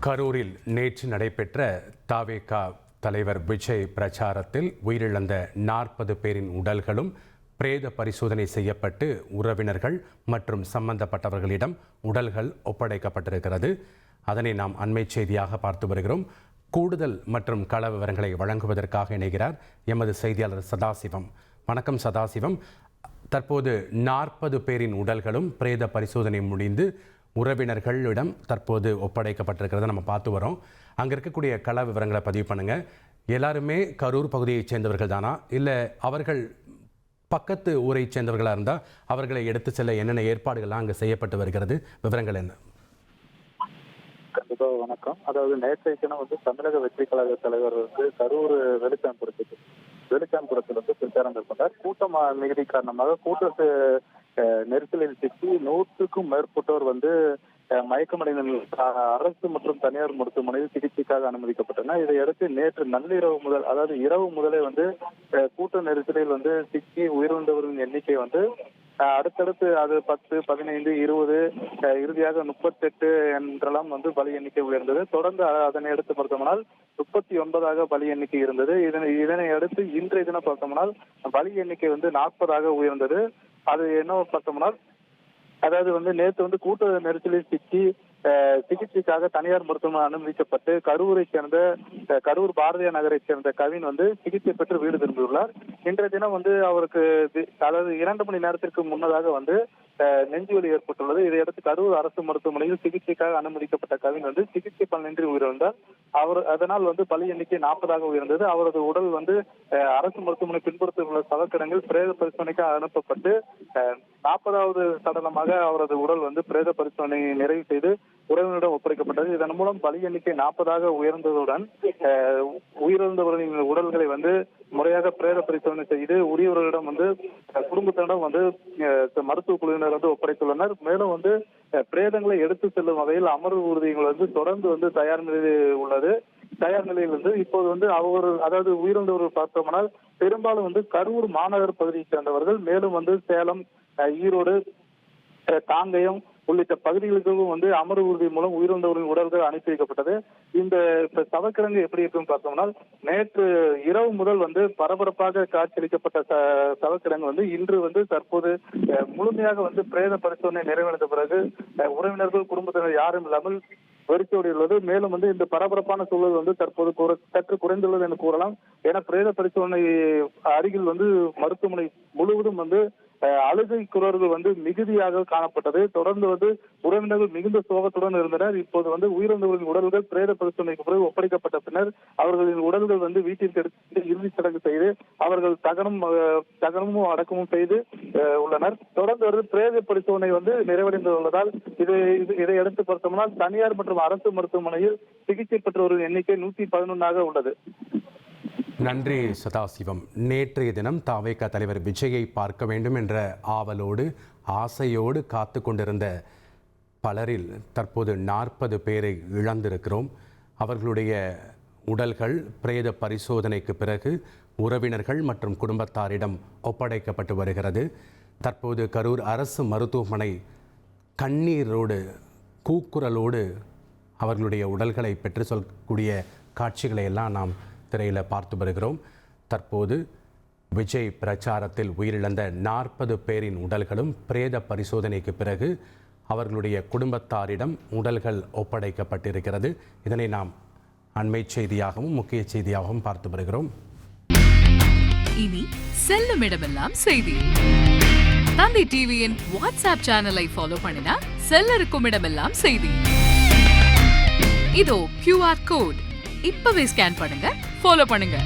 கரூரில் நேற்று நடைபெற்ற தவேக தலைவர் விஜய் பிரச்சாரத்தில் உயிரிழந்த 40 பேரின் உடல்களும் பிரேத பரிசோதனை செய்யப்பட்டு உறவினர்கள் மற்றும் சம்பந்தப்பட்டவர்களிடம் உடல்கள் ஒப்படைக்கப்பட்டிருக்கிறது. அதனை நாம் அண்மை செய்தியாக பார்த்து வருகிறோம். கூடுதல் மற்றும் கள விவரங்களை வழங்குவதற்காக இணைகிறார் எமது செய்தியாளர் சதாசிவம். வணக்கம் சதாசிவம். தற்போது 40 பேரின் உடல்களும் பிரேத பரிசோதனை முடிந்து உறவினர்களிடம் தற்போது ஒப்படைக்கப்பட்டிருக்கிறத நம்ம பார்த்து வரோம். அங்கே இருக்கக்கூடிய கள விவரங்களை பதிவு பண்ணுங்க. எல்லாருமே கரூர் பகுதியைச் சேர்ந்தவர்கள் தானா, இல்லை அவர்கள் பக்கத்து ஊரை சேர்ந்தவர்களாக இருந்தால் அவர்களை எடுத்து செல்ல என்னென்ன ஏற்பாடுகள்லாம் அங்கே செய்யப்பட்டு வருகிறது? விவரங்கள் என்ன? கண்டிப்பாக வணக்கம். அதாவது நேற்றைய தினம் தமிழக வெற்றி கழக தலைவர் கரூர் வெளிச்சாம்புரத்தில் பிரச்சாரம் மேற்கொண்டார். கூட்டம் மிகுதி காரணமாக கூட்டத்து நெரிசலில் சிக்கி 100க்கும் மேற்பட்டோர் மயக்கமடைந்த அரசு மற்றும் தனியார் மருத்துவமனையில் சிகிச்சைக்காக அனுமதிக்கப்பட்டனர். இதையடுத்து நேற்று நள்ளிரவு முதல், அதாவது இரவு முதலே கூட்ட நெரிசலில் சிக்கி உயிரிழந்தவர்களின் எண்ணிக்கை அடுத்தடுத்து அது 10, 15, 20, இறுதியாக 38 என்றெல்லாம் பலி எண்ணிக்கை உயர்ந்தது. தொடர்ந்து அதனை அடுத்து பார்த்தோம்னால் 39ஆக பலி எண்ணிக்கை இருந்தது. இதனை அடுத்து இன்றைய தினம் பார்த்தோம்னால் பலி எண்ணிக்கை 40ஆக உயர்ந்தது. அது என்ன பார்த்தோம்னால், அதாவது நேற்று கூட்ட நெரிசலில் சிக்கி சிகிச்சைக்காக தனியார் மருத்துவமனை அனுமதிக்கப்பட்டு கரூர் பாரதிய நகரை சேர்ந்த கவின் சிகிச்சை பெற்று வீடு திரும்பியுள்ளார். இன்றைய தினம் அவருக்கு அதாவது 2 மணி நேரத்திற்கு முன்னதாக நெஞ்சுவலி ஏற்பட்டுள்ளது. இதையடுத்து கரூர் அரசு மருத்துவமனையில் சிகிச்சைக்காக அனுமதிக்கப்பட்ட கவின் சிகிச்சை பலனின்றி உயிரிழந்தார். அதனால் பலி எண்ணிக்கை 40ஆக உயர்ந்தது. அவரது உடல் அரசு மருத்துவமனை பின்புறத்தில் உள்ள சவக்கிடங்கில் பிரேத பரிசோதனைக்காக அனுப்பப்பட்டு 40வது சடலமாக அவரது உடல் பிரேத பரிசோதனை நிறைவு செய்து உறவினரிடம் ஒப்படைக்கப்பட்டது. இதன் மூலம் பலி எண்ணிக்கை 40ஆக உயர்ந்ததுடன் உயிரிழந்தவர்களின் உடல்களை முறையாக பிரேத பரிசோதனை செய்து உரியவர்களிடம் குடும்பத்தினரிடம் மருத்துவ குழுவினர் ஒப்படைத்துள்ளனர். மேலும் பிரேதங்களை எடுத்து செல்லும் வகையில் அமர்வு ஊர்திகள் தொடர்ந்து தயார் நிலையில் உள்ளது. தயார் நிலையில் இப்போது அதாவது உயிரிழந்தவர்கள் பார்த்தோம்னால் பெரும்பாலும் கரூர் மாநகர் பகுதியை சேர்ந்தவர்கள். மேலும் சேலம், ஈரோடு, காங்கயம் உள்ளிட்ட பகுதிகளுக்கும் அமர்வு ஊர்தி மூலம் உயிரிழந்தவர்களின் உடல்கள் அனுப்பி வைக்கப்பட்டது. இந்த சவக்கிடங்கு எப்படி இருக்குன்னு பார்த்தோம்னால், நேற்று இரவு முதல் பரபரப்பாக காட்சியளிக்கப்பட்ட சவக்கிடங்கு இன்று தற்போது முழுமையாக பிரேத பரிசோதனை நிறைவடைந்த பிறகு உறவினர்கள், குடும்பத்தினர் யாரும் இல்லாமல் வெறிச்சோடியுள்ளது. மேலும் இந்த பரபரப்பான சூழல் தற்போது சற்று குறைந்துள்ளது என கூறலாம். ஏன்னா பிரேத பரிசோதனை அருகில் மருத்துவமனை முழுவதும் அழுகை குரல்கள் மிகுதியாக காணப்பட்டது. தொடர்ந்து உறவினர்கள் மிகுந்த சோகத்துடன் இருந்தனர். இப்போது உயிரிழந்தவர்களின் உடல்கள் பிரேத பரிசோதனைக்கு பிறகு ஒப்படைக்கப்பட்ட பின்னர் அவர்களின் உடல்கள் வீட்டிற்கு எடுத்து இறுதிச் சடங்கு செய்து அவர்கள் தகனமும் அடக்கமும் செய்து உள்ளனர். தொடர்ந்து பிரேத பரிசோதனை நிறைவடைந்துள்ளதால் இதையடுத்து பார்த்தோம்னால் தனியார் மற்றும் அரசு மருத்துவமனையில் சிகிச்சை பெற்றவர்களின் எண்ணிக்கை 111ஆக உள்ளது. நன்றி சதாசிவம். நேற்றைய தினம் தவேக தலைவர் விஜயை பார்க்க வேண்டும் என்ற ஆவலோடு ஆசையோடு காத்து கொண்டிருந்த பலரில் தற்போது 40 பேரை இழந்திருக்கிறோம். அவர்களுடைய உடல்கள் பிரேத பரிசோதனைக்கு பிறகு உறவினர்கள் மற்றும் குடும்பத்தாரிடம் ஒப்படைக்கப்பட்டு வருகிறது. தற்போது கரூர் அரசு மருத்துவமனை கண்ணீரோடு கூக்குரலோடு அவர்களுடைய உடல்களை பெற்று சொல்லக்கூடிய காட்சிகளை எல்லாம் நாம் திரையில் பார்த்து வருகிறோம். தற்போது விஜய் பிரச்சாரத்தில் உயிரிழந்த 40 பேரின் உடல்களும் பிரேத பரிசோதனைக்கு பிறகு அவர்களுடைய குடும்பத்தாரிடம் உடல்கள் ஒப்படைக்கப்பட்டிருக்கிறது. இதனை நாம் அண்மை செய்தியாகவும் முக்கிய செய்தியாகவும் பார்த்து வருகிறோம். இனி செல்லும் இடமெல்லாம் செய்தி. தந்தை டிவியின் வாட்ஸ்அப் சேனலை ஃபாலோ பண்ணினா செல்ல இருக்கும் இடமெல்லாம் செய்தி. இதோ QR கோட் இப்பவே ஸ்கேன் பண்ணுங்க, ஃபாலோ பண்ணுங்க.